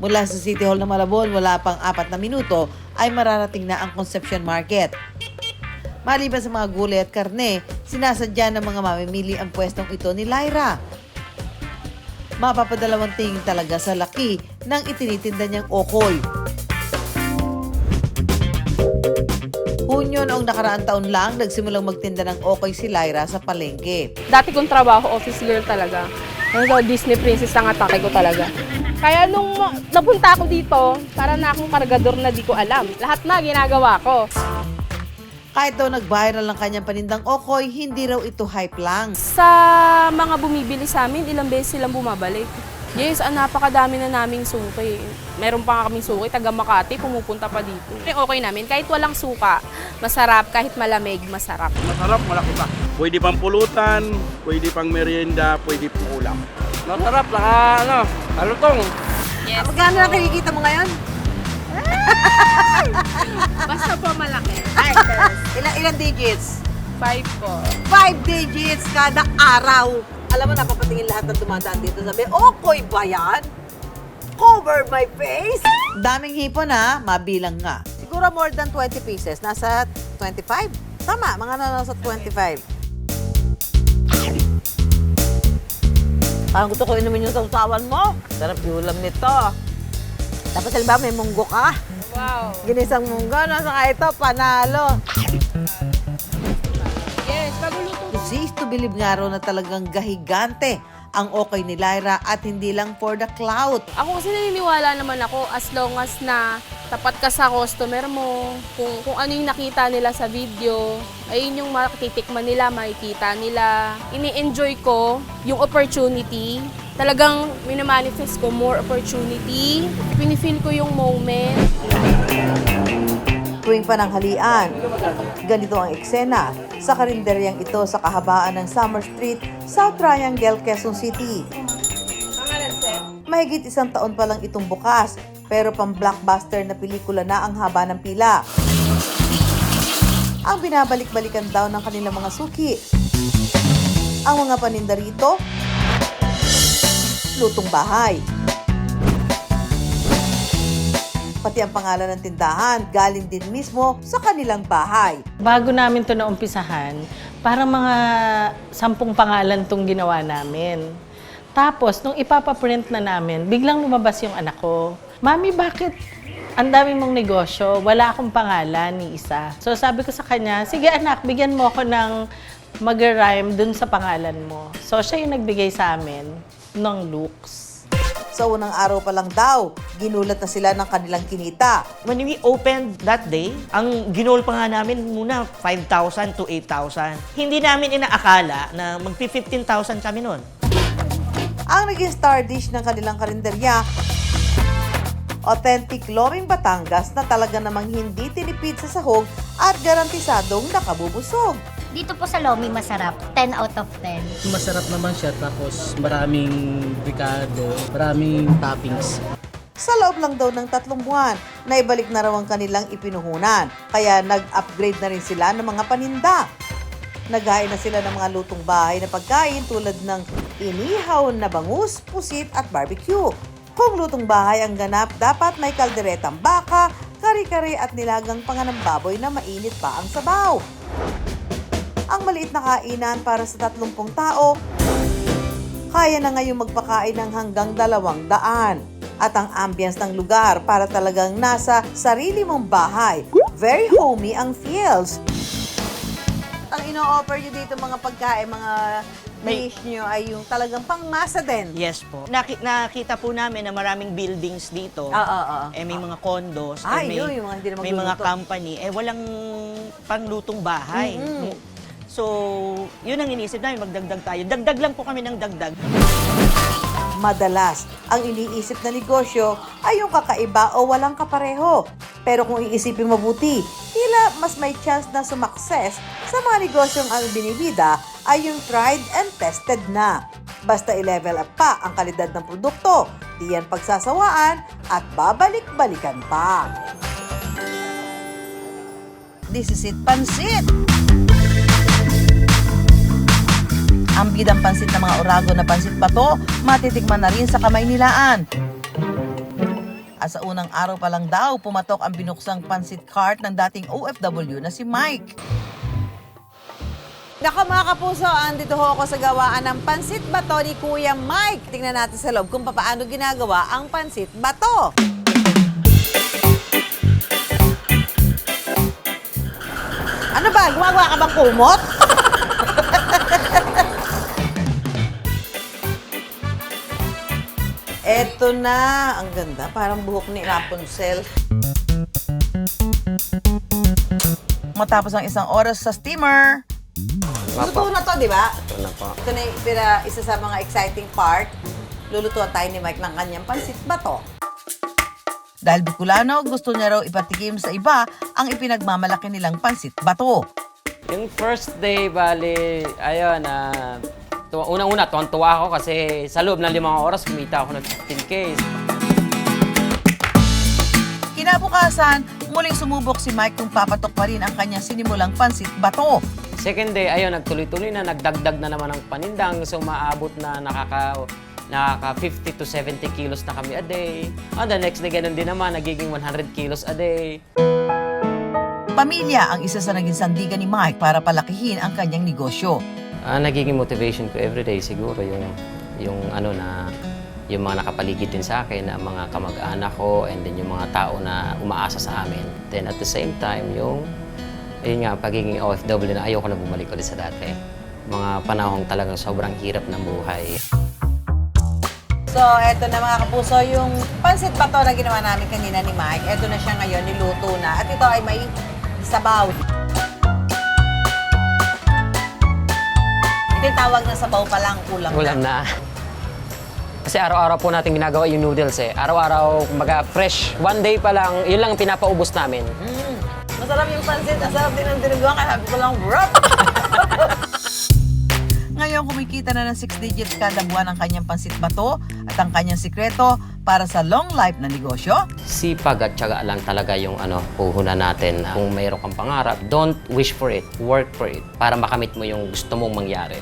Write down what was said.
Mula sa City Hall ng Malabon, wala pang 4 na minuto ay mararating na ang Concepcion Market. Maliban sa mga gulay at karne, sinasadya ng mga mamimili ang pwestong ito ni Lyra. Mapapadalawang tingin talaga sa laki ng itinitinda niyang okoy. Hunyo noong nakaraang taon lang, nagsimulang magtinda ng okoy si Lyra sa palengke. Dati kong trabaho, office girl talaga. So, Disney princess ang atake ko talaga. Kaya nung napunta ako dito, para na akong kargador na di ko alam. Lahat na ginagawa ko. Kahit daw nag-viral ang kanyang panindang okoy, hindi raw ito hype lang. Sa mga bumibili sa amin, ilang beses silang bumabalik. Yes, napakadami na naming suki. Meron pa nga kaming suki, taga Makati, pumupunta pa dito. Okay namin, kahit walang suka, masarap, kahit malamig, masarap. Masarap, malaki pa. Pwede pang pulutan, pwede pang merienda, pwede pang ulam. Masarap, halutong. Yes. Magkano na kinikita mo ngayon? Basta po malaki. Ilang digits? 5 po. 5 digits kada araw. Alam mo, napapatingin lahat ng dumadaan dito. Sabi, okoy ba yan? Cover my face? Daming hipon ha, mabilang nga. Siguro more than 20 pieces. Nasa 25? Tama, mga nasa 25. Parang gusto ko inumin yung sausawan mo. Sarap yung ulam nito. Tapos halimbawa may munggo ka. Wow. Ginisang munggo, nasa ka ito, panalo. Yes, paguluto. Sis to believe nga raw na talagang gahigante ang okay ni Lyra at hindi lang for the clout. Ako kasi naniniwala naman ako as long as na tapat ka sa customer mo, kung ano yung nakita nila sa video, ayun yung matitikman nila, makikita nila. Ini-enjoy ko yung opportunity. Talagang minamanifest ko more opportunity. Pinifeel ko yung moment. Tuwing pananghalian, ganito ang eksena sa karinderyang ito sa kahabaan ng Summer Street, South Triangle, Quezon City. Mahigit 1 taon pa lang itong bukas, pero pang-blockbuster na pelikula na ang haba ng pila. Ang binabalik-balikan daw ng kanilang mga suki. Ang mga paninda rito, lutong bahay. Pati ang pangalan ng tindahan, galing din mismo sa kanilang bahay. Bago namin to naumpisahan, parang mga 10 pangalan tong ginawa namin. Tapos, nung ipapaprint na namin, biglang lumabas yung anak ko. Mami, bakit ang dami mong negosyo? Wala akong pangalan ni isa. So sabi ko sa kanya, sige anak, bigyan mo ako ng mag-rhyme dun sa pangalan mo. So siya yung nagbigay sa amin ng looks. Sa unang araw pa lang daw, ginulat na sila ng kanilang kinita. When we opened that day, ang ginol pa nga namin muna 5,000 to 8,000. Hindi namin inaakala na mag-15,000 kami nun. Ang naging star dish ng kanilang karinderya, authentic Loming Batangas na talaga namang hindi tinipid sa sahog at garantisadong nakabubusog. Dito po sa Lomi, masarap. 10 out of 10. Masarap naman siya, tapos maraming ricado, maraming toppings. Sa loob lang daw ng 3 buwan, naibalik na raw ang kanilang ipinuhunan. Kaya nag-upgrade na rin sila ng mga paninda. Naghain na sila ng mga lutong bahay na pagkain tulad ng inihaw na bangus, pusit at barbecue. Kung lutong bahay ang ganap, dapat may kalderetang baka, kari-kari at nilagang panganang baboy na mainit pa ang sabaw. Ang maliit na kainan para sa 30 tao, kaya na ngayong magpakain ng hanggang 200. At ang ambience ng lugar para talagang nasa sarili mong bahay. Very homey ang feels. Ang ino-offer nyo dito mga pagkain, mga dish nyo ay yung talagang pangmasa din. Yes po. Nakita po namin na maraming buildings dito. May mga condos, Ay, yun, yung mga hindi na may mga magluluto. company, walang panglutong bahay. So, yun ang iniisip namin, magdagdag tayo. Dagdag lang po kami ng dagdag. Madalas, ang iniisip na negosyo ay yung kakaiba o walang kapareho. Pero kung iisipin mabuti, tila mas may chance na sumakses sa mga negosyong ang binibida ay yung tried and tested na. Basta i-level up pa ang kalidad ng produkto, di yan pagsasawaan at babalik-balikan pa. This is it, pansit! Ang bidang pansit ng mga Oragon na pansit bato, matitikman na rin sa Kamay Nilaan. At sa unang araw pa lang daw, pumatok ang binuksang pansit cart ng dating OFW na si Mike. Nako mga kapuso, andito ho ako sa gawaan ng pansit bato ni Kuya Mike. Tingnan natin sa loob kung paano ginagawa ang pansit bato. Ano ba? Gumagawa ka bang kumot? Eto na. Ang ganda. Parang buhok ni Rapunzel. Matapos ang isang oras sa steamer. Luto na to, di ba? Ito na po. Ito na yung isa sa mga exciting part. Lulutuan tayo ni Mike ng kanyang pansit bato. Dahil Bicolano, gusto niya raw ipatikim sa iba ang ipinagmamalaki nilang pansit bato. Yung first day, bali, ayun, unang-una, tuwan-tuwa ako kasi sa loob ng 5 oras, kumita ako ng 15K. Kinabukasan, muling sumubok si Mike kung papatok pa rin ang kanyang sinimulang pansit bato. Second day, ayun, nagtuloy-tuloy na, nagdagdag na naman ang panindang, so maabot na nakaka 50 to 70 kilos na kami a day. And the next day, ganun din naman, nagiging 100 kilos a day. Pamilya ang isa sa naging sandigan ni Mike para palakihin ang kanyang negosyo. Nagiging motivation ko everyday siguro yung mga nakapaligid din sa akin, na mga kamag-anak ko, and then yung mga tao na umaasa sa amin. Then at the same time, yun nga, pagiging OFW na ayoko na bumalik ulit sa dati. Mga panahong talagang sobrang hirap ng buhay. So, eto na mga kapuso, yung pansit bato na ginawa namin kanina ni Mike. Eto na siya ngayon, niluto na. At ito ay may sabaw. Ito yung tawag na sabaw pa lang, kulang Ulam na. Kasi araw-araw po natin ginagawa yung noodles eh. Araw-araw, kumbaga fresh. One day pa lang, yun lang pinapaubos namin. Masarap yung pansit. Masarap din ang dinuguan. Kaya sabi ko lang, bro! Ngayon, kumikita na ng 6 digits kada buwan ang kanyang pansit bato at ang kanyang sikreto para sa long life na negosyo. Sipag at tiyaga lang talaga yung puhunan natin. Kung mayroon kang pangarap, don't wish for it, work for it para makamit mo yung gusto mong mangyari.